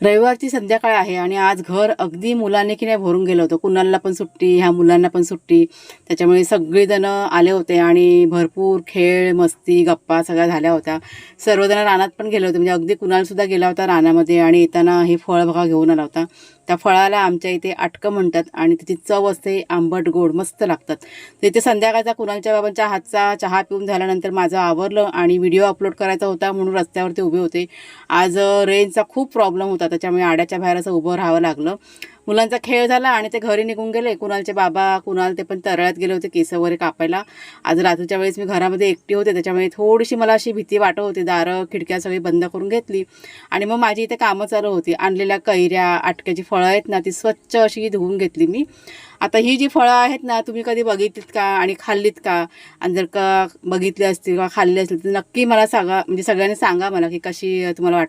रविवारची संध्याकाळ आहे आणि आज घर अगदी मुलांनी की नाही भरून गेलं होतं. कुणालला पण सुट्टी, ह्या मुलांना पण सुट्टी. त्याच्यामुळे सगळेजण आले होते आणि भरपूर खेळ, मस्ती, गप्पा सगळ्या झाल्या होत्या. सर्वजण रानात पण गेले होते. म्हणजे अगदी कुणालसुद्धा गेला होता रानामध्ये आणि येताना हे फळ बघा घेऊन आला होता. त्या फळाला आमच्या इथे आटकं म्हणतात आणि त्याची चव असते आंबट गोड, मस्त लागतात. तर इथे संध्याकाळचा कुणालच्या बाबांच्या हातचा चहा पिऊन झाल्यानंतर माझं आवरलं आणि व्हिडिओ अपलोड करायचा होता म्हणून रस्त्यावरती उभे होते. आज रेंजचा खूप प्रॉब्लेम होता, त्याच्यामुळे आड्याच्या बाहेर असं उभं राहावं लागलं. मुलांचा खेळ झाला आणि ते घरी निघून गेले. कुणालचे बाबा, कुणाल ते पण तळ्यात गेले होते केस वगैरे कापायला. आज रात्रीच्या वेळेस मी घरामध्ये एकटी होते, त्याच्यामुळे थोडीशी मला अशी भीती वाटत होती. दारं खिडक्या सगळी बंद करून घेतली आणि मग माझी इथे कामं चालू होती. आणलेल्या कैऱ्या, आटक्याची फळं आहेत ना, ती स्वच्छ अशी धुवून घेतली मी. आता ही जी फळं आहेत ना, तुम्ही कधी बघितलीत का आणि खाल्लीत का? आणि जर का बघितली असतील किंवा खाल्ली असतील तर नक्की मला सांगा, म्हणजे सगळ्यांनी सांगा मला की कशी तुम्हाला वाटते.